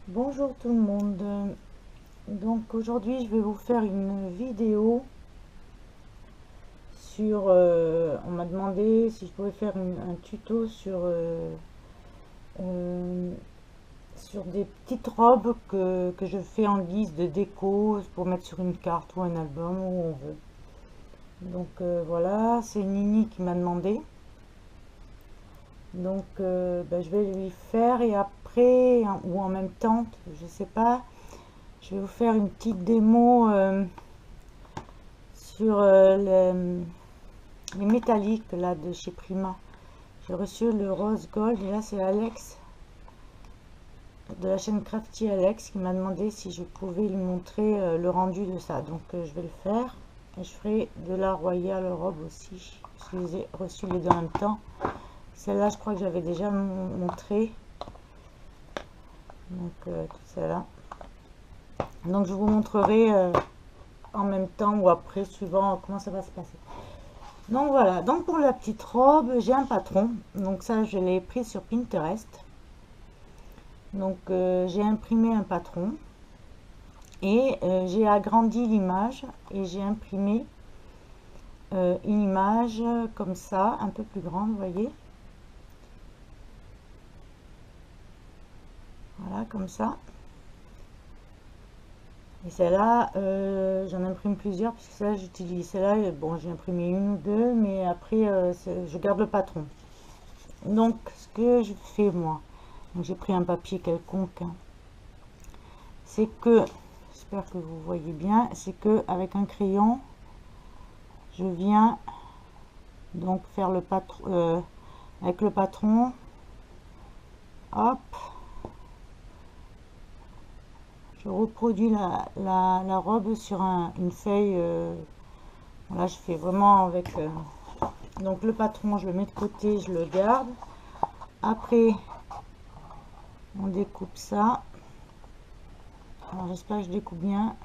Bonjour tout le monde. Donc aujourd'hui je vais vous faire une vidéo sur... on m'a demandé si je pouvais faire un tuto euh, sur des petites robes que je fais en guise de déco pour mettre sur une carte ou un album où on veut. Donc voilà, c'est Nini qui m'a demandé. Donc je vais lui faire et après ou en même temps, je sais pas, je vais vous faire une petite démo sur les métalliques là de chez Prima. J'ai reçu le rose gold et là c'est Alex de la chaîne Crafty Alex qui m'a demandé si je pouvais lui montrer le rendu de ça. Donc je vais le faire et je ferai de la Royal robe aussi. Je les ai reçus les deux en même temps. Celle-là je crois que j'avais déjà montré. Donc tout celle-là. Donc je vous montrerai en même temps ou après suivant comment ça va se passer. Donc voilà, donc pour la petite robe, j'ai un patron. Donc ça, je l'ai pris sur Pinterest. Donc j'ai imprimé un patron et j'ai agrandi l'image et j'ai imprimé une image comme ça, un peu plus grande, vous voyez. Voilà, comme ça. Et celle-là, j'en imprime plusieurs puisque celle-là, j'utilise celle-là. Bon, j'ai imprimé une ou deux, mais après, je garde le patron. Donc, ce que je fais moi, j'ai pris un papier quelconque, hein, c'est que, j'espère que vous voyez bien, c'est que avec un crayon, je viens donc faire le patron, avec le patron, hop, je reproduis la robe sur une feuille, voilà, je fais vraiment avec, donc le patron, je le mets de côté, je le garde, après, on découpe ça, alors j'espère que je découpe bien,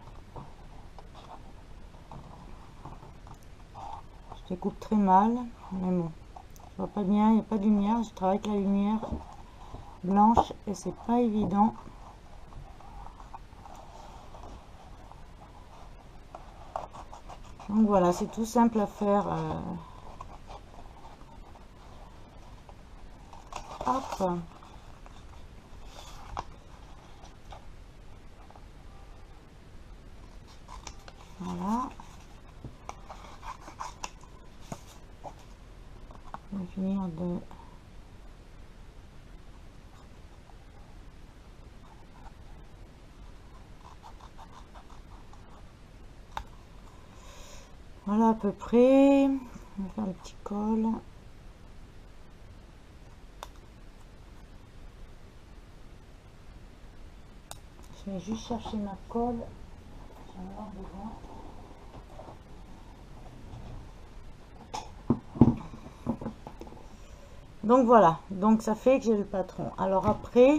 je découpe très mal, mais bon, je vois pas bien, il n'y a pas de lumière, je travaille avec la lumière blanche et c'est pas évident. Donc voilà, c'est tout simple à faire. Hop. Voilà. On va finir de... Voilà à peu près. On va faire le petit col. Je vais juste chercher ma colle. J'en ai avoir besoin. Donc voilà, donc ça fait que j'ai le patron. Alors après,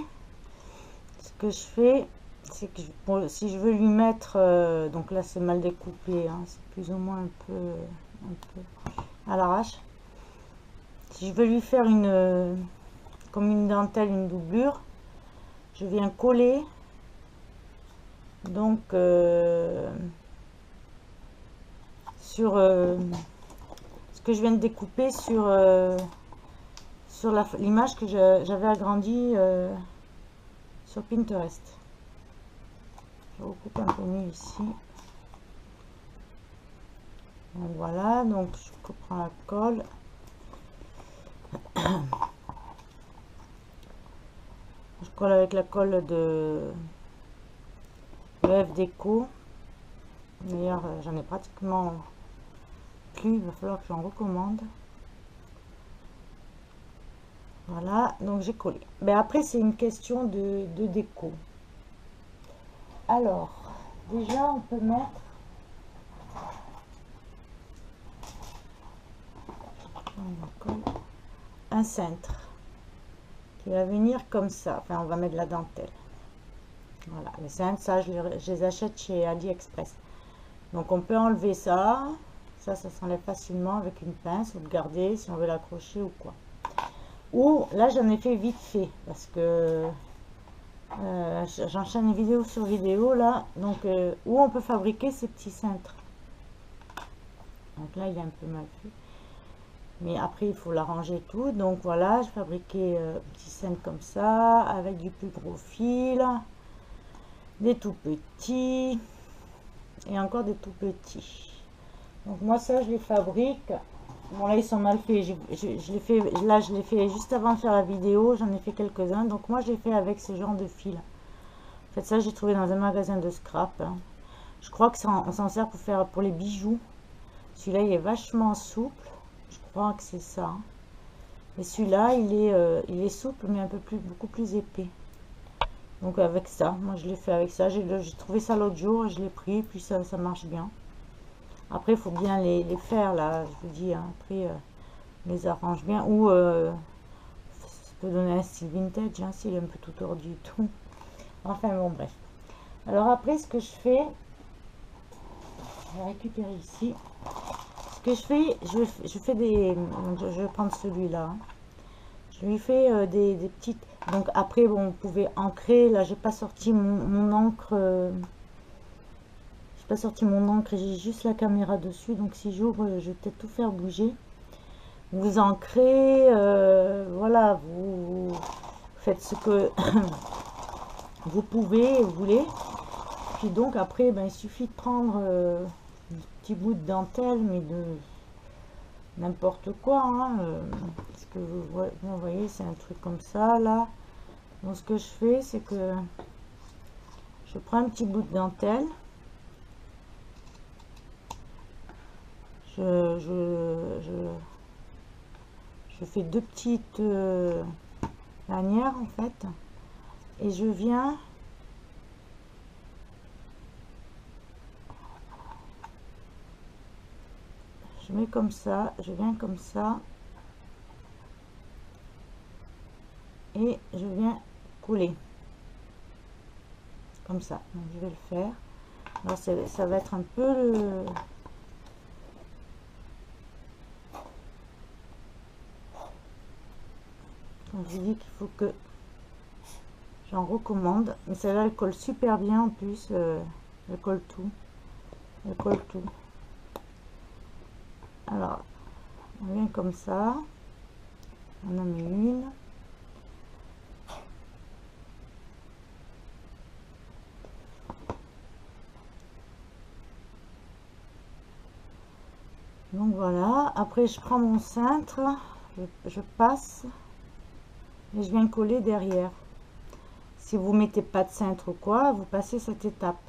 ce que je fais, c'est que si je veux lui mettre, donc là c'est mal découpé, hein, c'est plus ou moins un peu à l'arrache. Si je veux lui faire comme une dentelle, une doublure, je viens coller donc sur ce que je viens de découper sur l'image que j'avais agrandie sur Pinterest. Je recoupe un peu mieux ici. Donc voilà, donc je prends la colle. Je colle avec la colle de F Déco. D'ailleurs, j'en ai pratiquement plus, il va falloir que j'en recommande. Voilà, donc j'ai collé. Mais après, c'est une question de déco. Alors, déjà, on peut mettre un cintre qui va venir comme ça. Enfin, on va mettre de la dentelle. Voilà, les cintres, ça, je les achète chez AliExpress. Donc, on peut enlever ça. Ça s'enlève facilement avec une pince ou le garder si on veut l'accrocher ou quoi. Ou là, j'en ai fait vite fait parce que j'enchaîne vidéo sur vidéo là, donc où on peut fabriquer ces petits cintres. Donc là, il est un peu mal fait. Mais après, il faut l'arranger tout. Donc voilà, je fabriquais un petit cintre comme ça, avec du plus gros fil, des tout petits, et encore des tout petits. Donc moi, ça, je les fabrique. Bon, là, ils sont mal faits. Je les fais, là, je l'ai fait juste avant de faire la vidéo. J'en ai fait quelques-uns. Donc moi, je l'ai fait avec ce genre de fil. En fait, ça, j'ai trouvé dans un magasin de scrap. Hein. Je crois que on s'en sert pour faire pour les bijoux. Celui-là, il est vachement souple. Je crois que c'est ça. Et celui-là, il est souple, mais un peu plus, beaucoup plus épais. Donc avec ça, moi je l'ai fait avec ça. J'ai trouvé ça l'autre jour et je l'ai pris. Puis ça marche bien. Après, il faut bien les faire là. Je vous dis, hein. Après, on les arrange bien. Ou ça peut donner un style vintage, hein, s'il est un peu tout tordu et tout. Enfin bon, bref. Alors après, ce que je fais, je vais récupérer ici. Ce que je fais, je fais des... Je vais prendre celui-là. Hein. Je lui fais des petites... Donc après, bon, vous pouvez ancrer. Là, j'ai pas sorti mon encre. J'ai pas sorti mon encre et j'ai juste la caméra dessus. Donc si j'ouvre, je vais peut-être tout faire bouger. Vous ancrez. Voilà, vous faites ce que vous pouvez et vous voulez. Puis donc après, ben, il suffit de prendre un petit bout de dentelle, mais de n'importe quoi. Hein, parce que vous voyez, c'est un truc comme ça là. Donc ce que je fais, c'est que je prends un petit bout de dentelle. Je fais deux petites lanières en fait. Et je viens... Je mets comme ça, je viens comme ça. Et je viens couler. Comme ça. Donc je vais le faire. Alors ça va être un peu le... Donc je dis qu'il faut que j'en recommande. Mais celle-là, elle colle super bien en plus. Elle colle tout. Elle colle tout. Alors, on vient comme ça. On en met une. Donc voilà. Après, je prends mon cintre. Je passe. Et je viens coller derrière. Si vous mettez pas de cintre ou quoi, vous passez cette étape.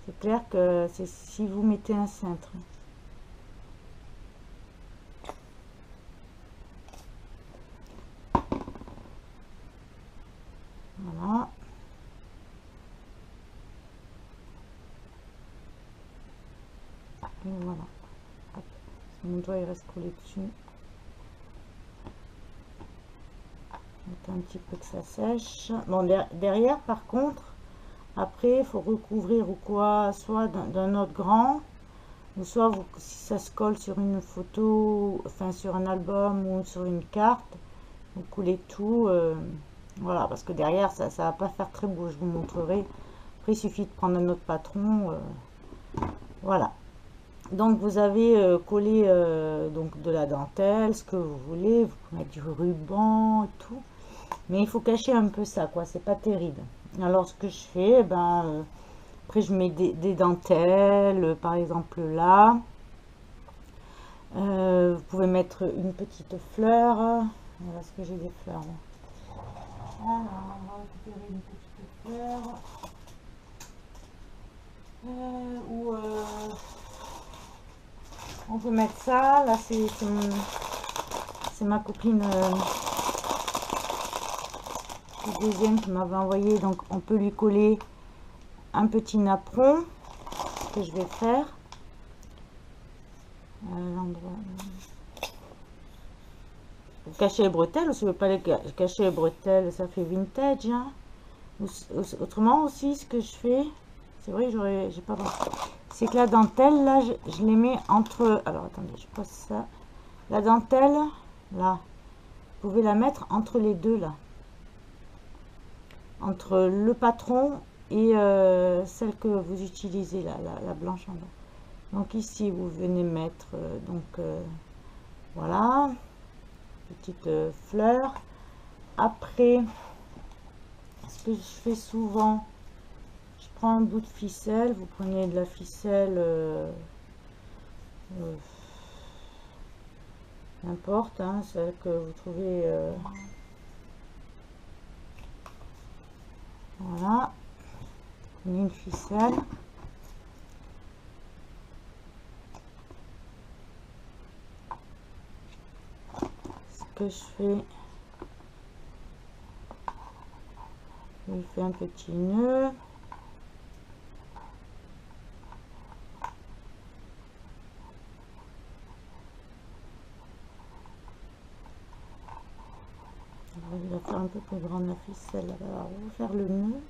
C'est clair que c'est si vous mettez un cintre. Voilà. Et voilà. Hop. Mon doigt il reste collé dessus. Un petit peu que ça sèche. Bon, derrière par contre, après il faut recouvrir ou quoi, soit d'un autre grand, ou soit si ça se colle sur une photo, enfin sur un album ou sur une carte, vous coulez tout. Voilà, parce que derrière ça va pas faire très beau, je vous montrerai. Après il suffit de prendre un autre patron. Voilà. Donc vous avez collé donc de la dentelle, ce que vous voulez, vous pouvez mettre du ruban et tout. Mais il faut cacher un peu ça, quoi. C'est pas terrible. Alors, ce que je fais, ben, après, je mets des dentelles, par exemple là. Vous pouvez mettre une petite fleur. Voilà ce que j'ai des fleurs. Alors, on va récupérer une petite fleur. On peut mettre ça. Là, c'est ma copine. Deuxième qui m'avait envoyé, donc on peut lui coller un petit napperon que je vais faire l'endroit pour cacher les bretelles. Ou si vous ne voulez pas les cacher les bretelles, ça fait vintage, hein. Autrement aussi, ce que je fais, c'est vrai que j'ai pas pensé, c'est que la dentelle là, je les mets entre, alors attendez, je passe ça, la dentelle là, vous pouvez la mettre entre les deux là. entre le patron et celle que vous utilisez là, la blanche en bas. Donc ici vous venez mettre voilà, petite fleur. Après, ce que je fais souvent, je prends un bout de ficelle, vous prenez de la ficelle n'importe, hein, celle que vous trouvez voilà, prenez une ficelle. Ce que je fais, je fais un petit nœud. Je vais faire un peu plus grande la ficelle. Alors, on va faire le nœud.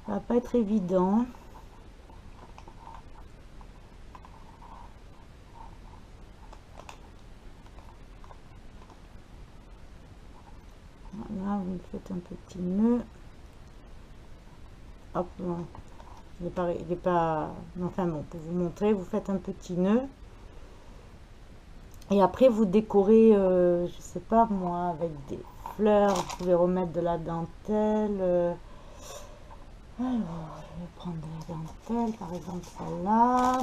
Ça va pas être évident. Voilà, vous faites un petit nœud. Hop, non. Il est pas. Enfin bon, pour vous montrer, vous faites un petit nœud. Et après, vous décorez, je sais pas moi, avec des fleurs. Vous pouvez remettre de la dentelle. Alors, je vais prendre de la dentelle, par exemple celle-là.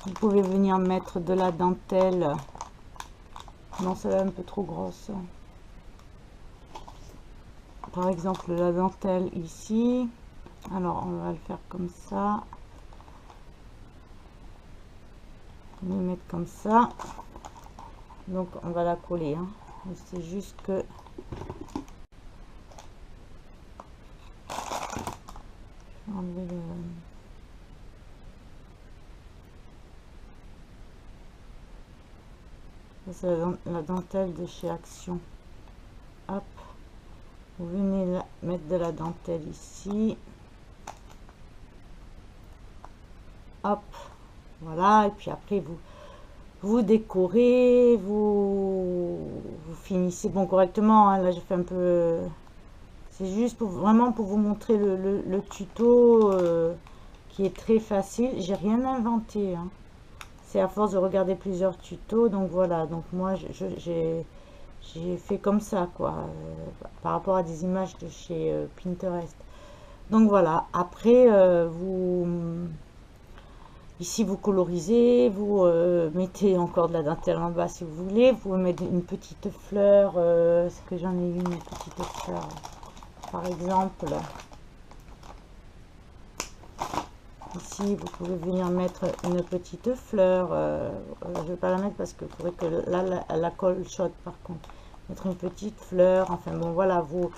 Vous pouvez venir mettre de la dentelle. Non, celle-là un peu trop grosse. Par exemple, la dentelle ici. Alors, on va le faire comme ça. On va le mettre comme ça. Donc, on va la coller. Hein. C'est juste que... enlever le... c'est la dentelle de chez Action. Hop. Vous venez mettre de la dentelle ici. Hop. Voilà. Et puis après, vous décorez, vous finissez bon correctement. Hein. Là, j'ai fait un peu... c'est juste vraiment pour vous montrer le tuto qui est très facile. J'ai rien inventé. Hein. C'est à force de regarder plusieurs tutos. Donc voilà. Donc moi, j'ai fait comme ça, quoi. Par rapport à des images de chez Pinterest. Donc voilà. Après, ici, vous colorisez, vous mettez encore de la dentelle en bas si vous voulez. Vous mettez une petite fleur. Est-ce que j'en ai une petite fleur, par exemple. Ici, vous pouvez venir mettre une petite fleur. Je ne vais pas la mettre parce que faudrait que là, la colle shot par contre. Mettre une petite fleur. Enfin bon, voilà, vous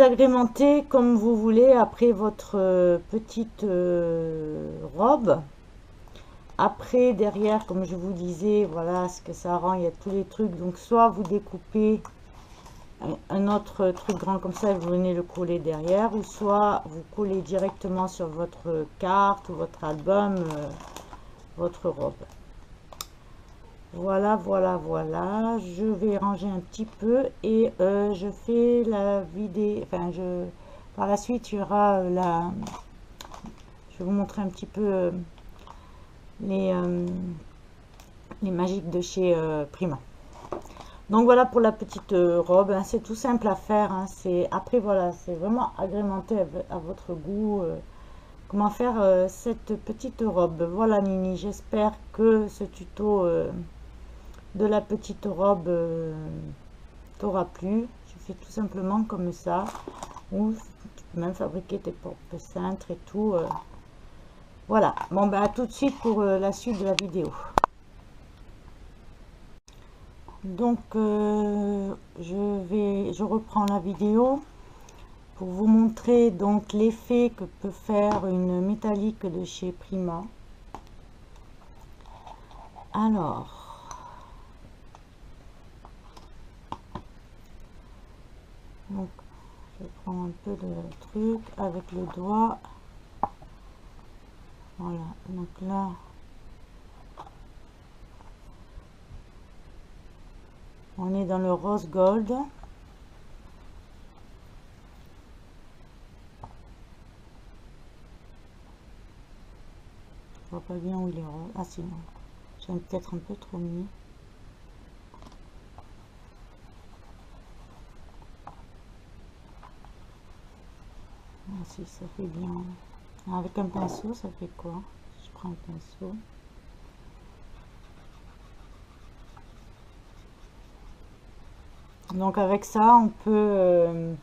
agrémentez comme vous voulez après votre petite robe. Après, derrière, comme je vous disais, voilà ce que ça rend, il y a tous les trucs. Donc, soit vous découpez un autre truc grand comme ça et vous venez le coller derrière, ou soit vous collez directement sur votre carte ou votre album, votre robe. Voilà, voilà, voilà. Je vais ranger un petit peu et je fais la vidéo. Enfin, par la suite, il y aura je vais vous montrer un petit peu les magiques de chez Prima. Donc voilà pour la petite robe, hein, c'est tout simple à faire. Hein, après voilà, c'est vraiment agrémenté à votre goût. Comment faire cette petite robe. Voilà Nini, j'espère que ce tuto de la petite robe t'aura plu. Tu fais tout simplement comme ça. Ou tu peux même fabriquer tes propres cintres et tout. Voilà, bon bah à tout de suite pour la suite de la vidéo. Donc je reprends la vidéo pour vous montrer donc l'effet que peut faire une métallique de chez Prima. Alors, donc je prends un peu de truc avec le doigt. Voilà, donc là on est dans le rose gold. vois pas bien où il est rose. Ah si, non. J'aime peut-être un peu trop mis. Ah si, ça fait bien. Avec un pinceau, ça fait quoi? Je prends un pinceau. Donc avec ça, on peut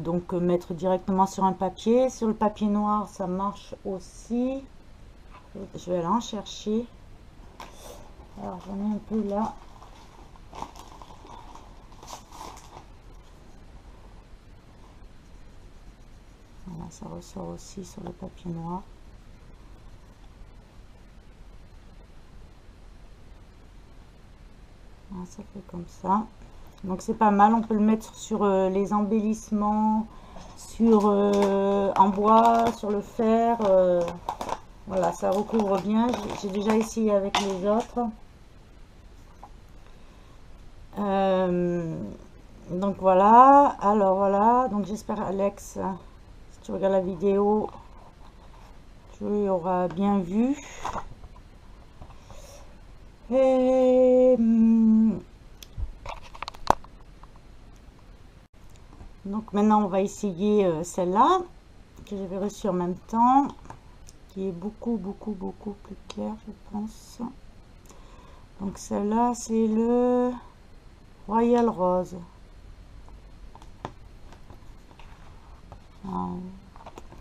donc mettre directement sur un papier. Sur le papier noir, ça marche aussi. Je vais aller en chercher. Alors j'en ai un peu là. Voilà, ça ressort aussi sur le papier noir. Voilà, ça fait comme ça. Donc c'est pas mal, on peut le mettre sur les embellissements, sur en bois, sur le fer. Voilà, ça recouvre bien. J'ai déjà essayé avec les autres. Donc voilà, alors voilà, donc j'espère Alex, si tu regardes la vidéo, tu auras bien vu. Et donc maintenant on va essayer celle-là que j'avais reçue en même temps, qui est beaucoup plus claire je pense. Donc celle-là c'est le Royal Rose. Alors,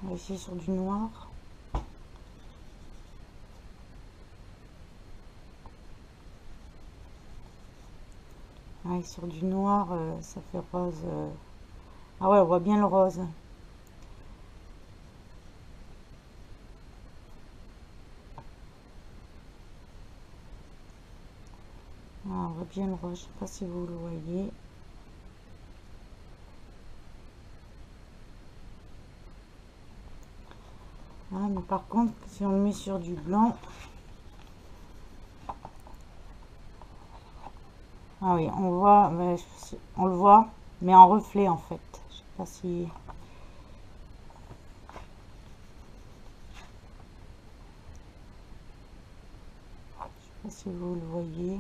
on va essayer sur du noir. Ouais, sur du noir ça fait rose. Ah ouais, on voit bien le rose. Ah, on voit bien le rose, je sais pas si vous le voyez. Ah, mais par contre, si on le met sur du blanc, ah oui, on voit, on le voit, mais en reflet en fait. Je sais pas si, si vous le voyez.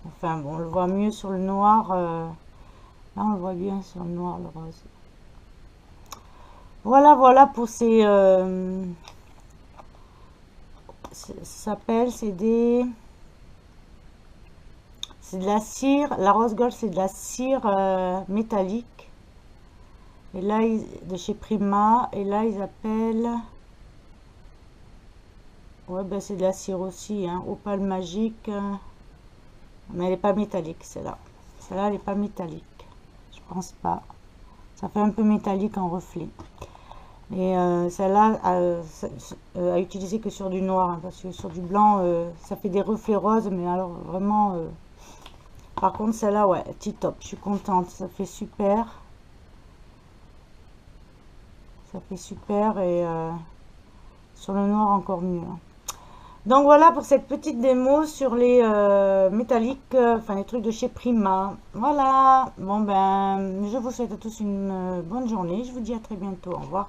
Enfin bon, on le voit mieux sur le noir. Là, on le voit bien sur le noir, le rose. Voilà, voilà pour ces. Ça s'appelle, c'est de la cire. La rose gold, c'est de la cire métallique. Et là, de chez Prima. Et là, ils appellent. Ouais, ben c'est de la cire aussi, hein. Opale magique. Mais elle n'est pas métallique, celle-là. Celle-là, elle n'est pas métallique. Je pense pas. Ça fait un peu métallique en reflet. Et celle-là, à utiliser que sur du noir, hein, parce que sur du blanc, ça fait des reflets roses, mais alors vraiment. Par contre, celle-là, ouais, tip top. Je suis contente. Ça fait super. Ça fait super et sur le noir encore mieux. Donc voilà pour cette petite démo sur les métalliques, enfin les trucs de chez Prima. Voilà, bon ben, je vous souhaite à tous une bonne journée. Je vous dis à très bientôt. Au revoir.